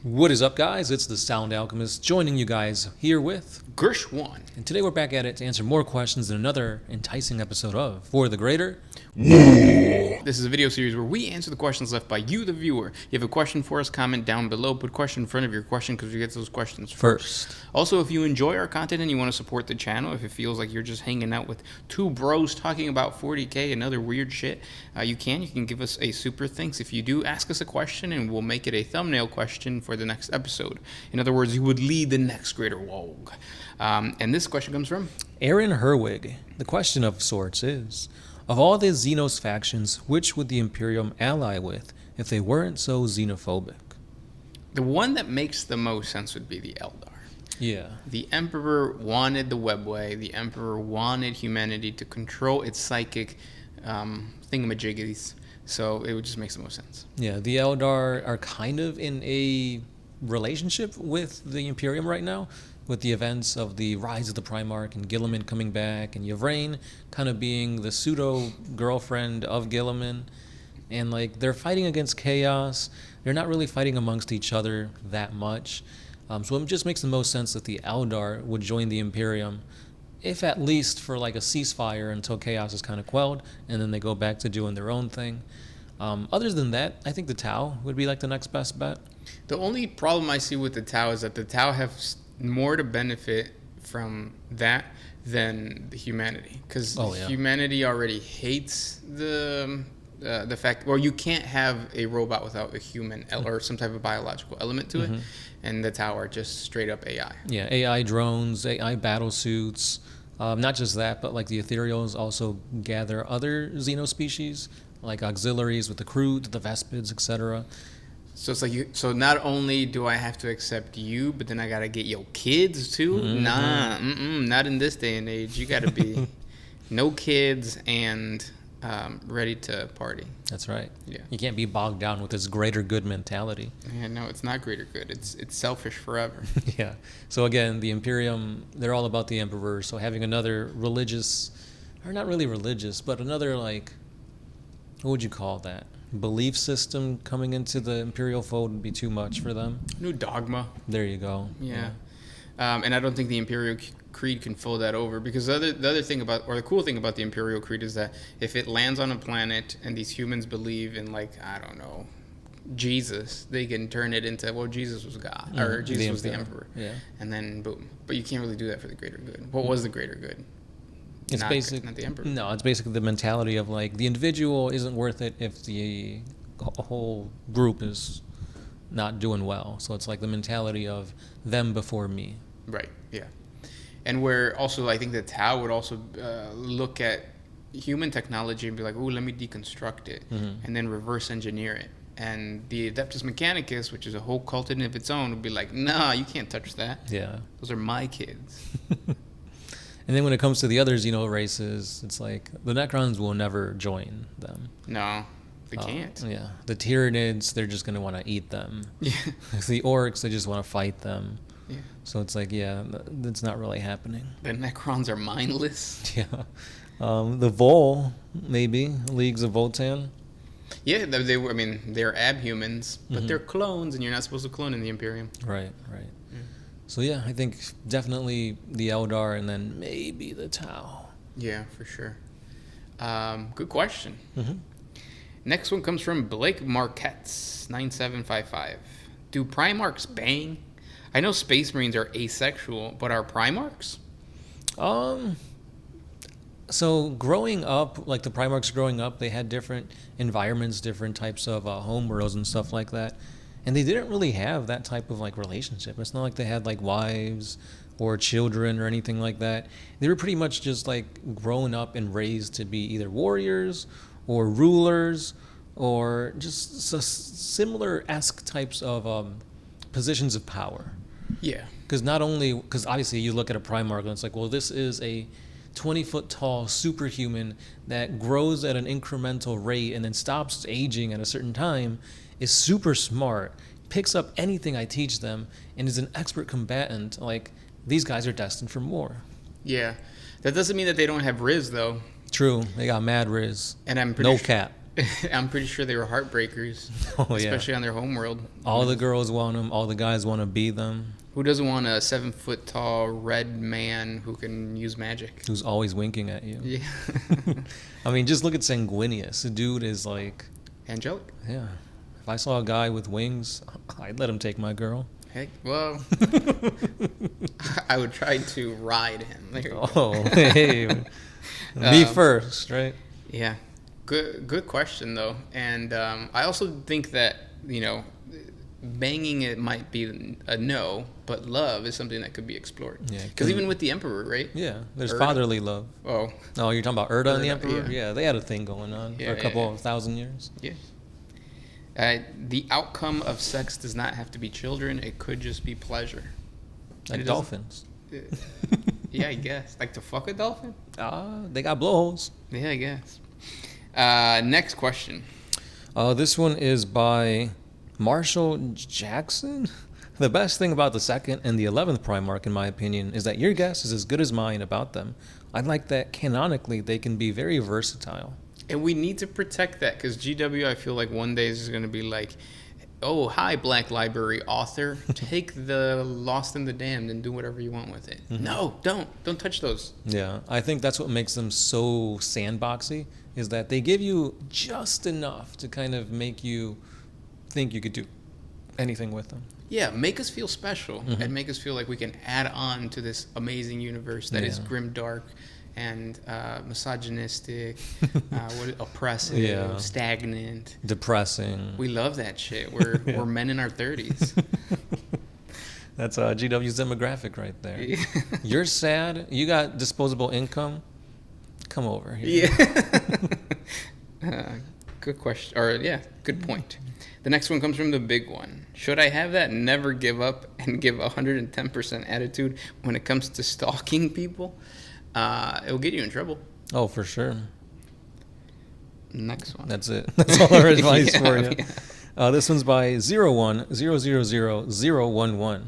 What is up, guys? It's the Sound Alchemist joining you guys here with Gersh1. And today we're back at it to answer more questions in another enticing episode of For the Greater. This is a video series where we answer the questions left by you, the viewer. You have a question for us, comment down below. Put question in front of your question because we get those questions first. Also, if you enjoy our content and you want to support the channel, if it feels like you're just hanging out with two bros talking about 40K and other weird shit, you can give us a super thanks. If you do, ask us a question and we'll make it a thumbnail question for the next episode. In other words, you would lead the next greater WAAAGH. And this question comes from Aaron Herwig. The question of sorts is, of all the Xenos factions, which would the Imperium ally with if they weren't so xenophobic? The one that makes the most sense would be the Eldar. Yeah. The Emperor wanted the Webway. The Emperor wanted humanity to control its psychic thingamajiggies. So it would just make the most sense. Yeah, the Eldar are kind of in a relationship with the Imperium right now, with the events of the rise of the Primarch and Guilliman coming back, and Yvraine kind of being the pseudo-girlfriend of Guilliman. And, like, they're fighting against chaos. They're not really fighting amongst each other that much. So it just makes the most sense that the Eldar would join the Imperium, if at least for, like, a ceasefire until chaos is kind of quelled, and then they go back to doing their own thing. Other than that, I think the Tau would be, like, the next best bet. The only problem I see with the Tau is that the Tau have more to benefit from that than the humanity, because humanity already hates the fact, well, you can't have a robot without a human or some type of biological element to it, and the Tau are just straight up AI. Yeah, AI drones, AI battle suits, not just that, but like the Ethereals also gather other Xeno species, like auxiliaries with the Kroot, the Vespids, etc. So it's like so not only do I have to accept you, but then I gotta get your kids too. Not in this day and age. You gotta be no kids and ready to party. That's right. Yeah, you can't be bogged down with this greater good mentality. Yeah, no, it's not greater good. It's selfish forever. Yeah. So again, the Imperium, they're all about the Emperor. So having another religious, or not really religious, but another, like, what would you call that? Belief system coming into the Imperial fold would be too much for them. New dogma. There you go. Yeah. And I don't think the Imperial Creed can fold that over, because the other thing about, or the cool thing about the Imperial Creed is that if it lands on a planet and these humans believe in, like, I don't know, Jesus, they can turn it into, well, Jesus was God, or Jesus was the Emperor. Yeah. And then boom. But you can't really do that for the greater good. What was the greater good? It's not the Emperor. No, it's basically the mentality of, like, the individual isn't worth it if the whole group is not doing well. So it's like the mentality of them before me. Right, yeah. And where also I think the Tau would also look at human technology and be like, ooh, let me deconstruct it and then reverse engineer it. And the Adeptus Mechanicus, which is a whole cult in of its own, would be like, nah, you can't touch that. Yeah. Those are my kids. And then when it comes to the other Xeno races, it's like the Necrons will never join them. No, they can't. Yeah. The Tyranids, they're just going to want to eat them. Yeah. The Orcs, they just want to fight them. Yeah. So it's like, yeah, that's not really happening. The Necrons are mindless. Yeah. The Vol, maybe, Leagues of Votann. Yeah, they're abhumans, but they're clones, and you're not supposed to clone in the Imperium. Right. So yeah, I think definitely the Eldar, and then maybe the Tau. Yeah, for sure. Good question. Next one comes from Blake Marquettes, 9755. Do Primarchs bang? I know Space Marines are asexual, but are Primarchs? So growing up, like the Primarchs growing up, they had different environments, different types of home worlds and stuff like that. And they didn't really have that type of, like, relationship. It's not like they had, like, wives or children or anything like that. They were pretty much just, like, grown up and raised to be either warriors or rulers or just similar-esque types of positions of power. Yeah. Because obviously you look at a Primarch and it's like, well, this is a 20-foot tall superhuman that grows at an incremental rate and then stops aging at a certain time, is super smart, picks up anything I teach them, and is an expert combatant. Like, these guys are destined for more. Yeah. That doesn't mean that they don't have Riz, though. True. They got mad Riz. And I'm pretty cap. I'm pretty sure they were heartbreakers, especially on their homeworld. All the girls want them. All the guys want to be them. Who doesn't want a 7-foot tall red man who can use magic? Who's always winking at you. Yeah. I mean, just look at Sanguinius. The dude is like... angelic? Yeah. If I saw a guy with wings, I'd let him take my girl. Heck, well... I would try to ride him. Hey. Me first, right? Yeah. Good question, though. And I also think that, banging it might be a no, but love is something that could be explored. Yeah, because even with the Emperor, right? Yeah, there's fatherly love. Oh, you're talking about Erda and the Emperor? Yeah, they had a thing going on for a couple of thousand years. Yeah. The outcome of sex does not have to be children. It could just be pleasure. Like dolphins. Yeah, I guess. Like to fuck a dolphin? They got blowholes. Yeah, I guess. Next question. This one is by Marshall Jackson. The best thing about the 2nd and the 11th Primarch, in my opinion, is that your guess is as good as mine about them. I like that canonically they can be very versatile. And we need to protect that, because GW, I feel like one day is just going to be like, oh, hi, Black Library author. Take the Lost and the Damned and do whatever you want with it. Mm-hmm. No, don't touch those. Yeah, I think that's what makes them so sandboxy, is that they give you just enough to kind of make you think you could do anything with them. Yeah, make us feel special, and make us feel like we can add on to this amazing universe that is grimdark and misogynistic, oppressive, stagnant, depressing. We love that shit. We're men in our 30s. That's GW's demographic right there. Yeah. You're sad. You got disposable income. Come over here. Yeah. Good question. Or good point. The next one comes from the big one. Should I have that never give up and give 110% attitude when it comes to stalking people? It'll get you in trouble. Oh, for sure. Next one. That's it. That's all our advice for you. Yeah. This one's by 01000011.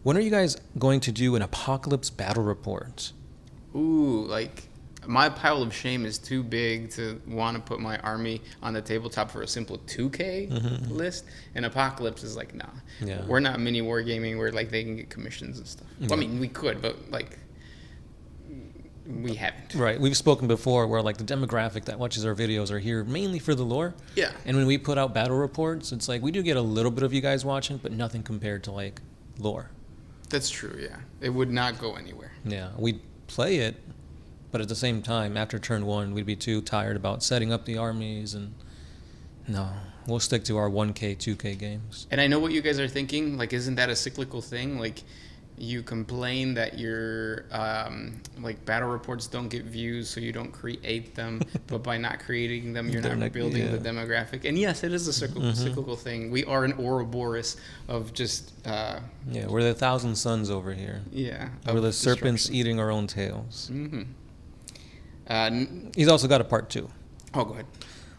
When are you guys going to do an apocalypse battle report? Ooh, like my pile of shame is too big to want to put my army on the tabletop for a simple 2K list. And Apocalypse is like, nah. Yeah. We're not mini wargaming where like they can get commissions and stuff. Yeah. Well, I mean, we could, but like we haven't. Right. We've spoken before where like the demographic that watches our videos are here mainly for the lore. Yeah. And when we put out battle reports, it's like we do get a little bit of you guys watching, but nothing compared to like lore. That's true, yeah. It would not go anywhere. Yeah. We'd play it, but at the same time, after turn 1, we'd be too tired about setting up the armies, and no, we'll stick to our 1K, 2K games. And I know what you guys are thinking. Like, isn't that a cyclical thing? Like, you complain that your like battle reports don't get views, so you don't create them. But by not creating them, you're not building the demographic. And yes, it is a cyclical thing. We are an Ouroboros of just we're the Thousand Suns over here. Yeah, we're the serpents eating our own tails. Mm-hmm. He's also got a part 2. Oh, go ahead.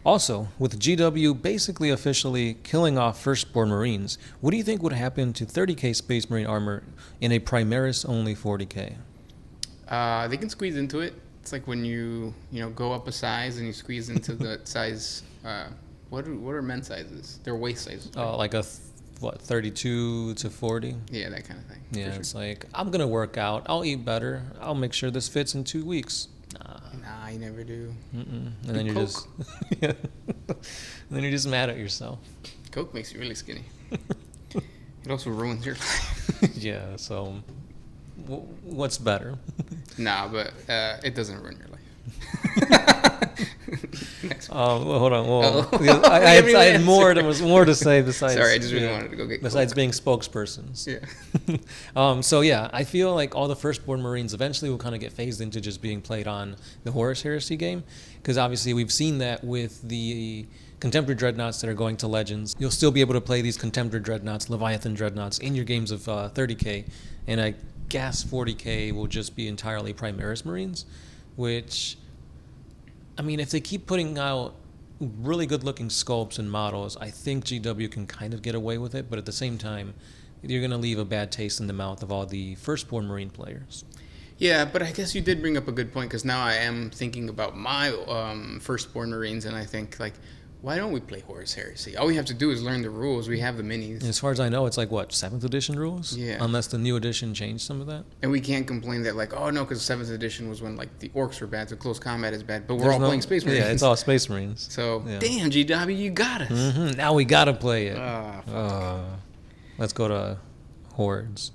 Also, with GW basically officially killing off Firstborn Marines, what do you think would happen to 30k Space Marine armor in a Primaris-only 40k? They can squeeze into it. It's like when you go up a size and you squeeze into the size. What are men's sizes? Their waist sizes. Oh, like a 32 to 40? Yeah, that kind of thing. Yeah, it's like, I'm going to work out. I'll eat better. I'll make sure this fits in 2 weeks. Nah, you never do. And then you're just and then you're just mad at yourself. Coke makes you really skinny. It also ruins your life. Yeah, so what's better? Nah, but it doesn't ruin your life. Next one. Well, hold on. Well, I had more to say besides. Sorry, I just really wanted to go get. Besides being spokespersons. Yeah. So yeah, I feel like all the Firstborn Marines eventually will kind of get phased into just being played on the Horus Heresy game, because obviously we've seen that with the Contemporary Dreadnoughts that are going to Legends. You'll still be able to play these Contemporary Dreadnoughts, Leviathan Dreadnoughts in your games of 30k, and I guess 40k will just be entirely Primaris Marines, which, I mean, if they keep putting out really good-looking sculpts and models, I think GW can kind of get away with it, but at the same time, you're going to leave a bad taste in the mouth of all the Firstborn Marine players. Yeah, but I guess you did bring up a good point, because now I am thinking about my firstborn Marines, and I think, like, why don't we play Horus Heresy? All we have to do is learn the rules. We have the minis. As far as I know, it's like, what, 7th edition rules? Yeah. Unless the new edition changed some of that. And we can't complain that, like, oh, no, because 7th edition was when, like, the orcs were bad, so close combat is bad. But we're all playing Space Marines. Yeah, it's all Space Marines. So, damn, GW, you got us. Now we got to play it. Let's go to Hordes.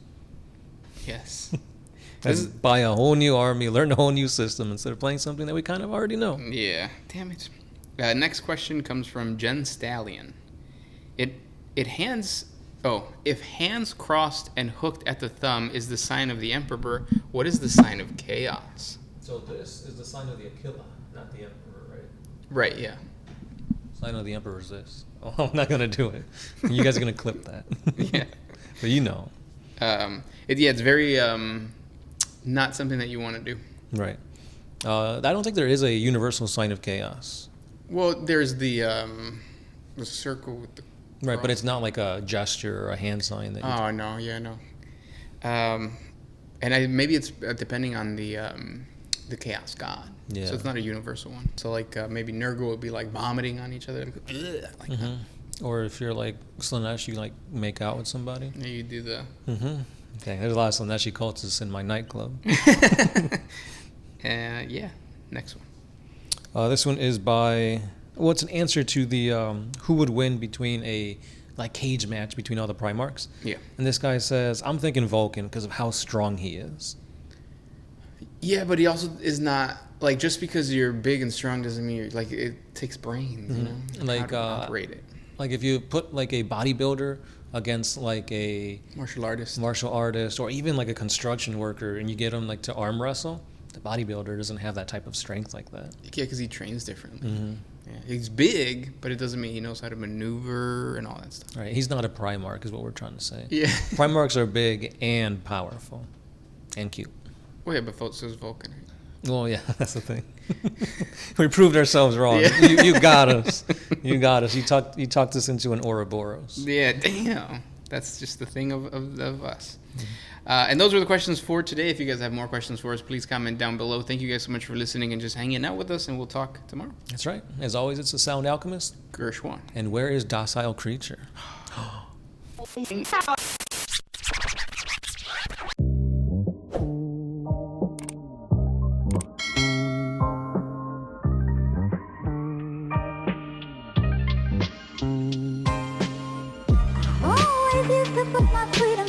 Yes. Let's buy a whole new army, learn a whole new system instead of playing something that we kind of already know. Yeah, damn it. Next question comes from Jen Stallion. If hands crossed and hooked at the thumb is the sign of the Emperor, what is the sign of chaos? So this is the sign of the Aquila, not the Emperor, right? Right, yeah. Sign of the Emperor is this. Oh, I'm not gonna do it. You guys are gonna clip that. Yeah. But you know. It's very not something that you want to do. Right. I don't think there is a universal sign of chaos. Well, there's the circle with the right, cross. but it's not like a gesture or a hand sign that. Oh no, yeah, no. Maybe it's depending on the chaos god. Yeah. So it's not a universal one. So like maybe Nurgle would be like vomiting on each other, like that. Or if you're like Slanesh, you like make out with somebody. Yeah, you do the. Okay, there's a lot of Slaneshi cultists in my nightclub. Yeah. Next one. This one is by. Well, it's an answer to the who would win between a like cage match between all the Primarchs. Yeah. And this guy says, I'm thinking Vulcan because of how strong he is. Yeah, but he also is not like, just because you're big and strong doesn't mean like it takes brains, you know, like how to operate it. Like if you put like a bodybuilder against like a martial artist, or even like a construction worker, and you get him like to arm wrestle, the bodybuilder doesn't have that type of strength like that. Yeah, because he trains differently. Yeah, he's big, but it doesn't mean he knows how to maneuver and all that stuff. Right, he's not a Primarch, is what we're trying to say. Yeah. Primarchs are big and powerful, and cute. Well, yeah, but so is Vulcan. Well, yeah, that's the thing. We proved ourselves wrong. Yeah. You got us. You got us. You talked us into an Ouroboros. Yeah, damn. That's just the thing of us. And those were the questions for today. If you guys have more questions for us, please comment down below. Thank you guys so much for listening and just hanging out with us, and we'll talk tomorrow. That's right. As always, it's the Sound Alchemist, Gershwan. And where is Docile Creature? Put my freedom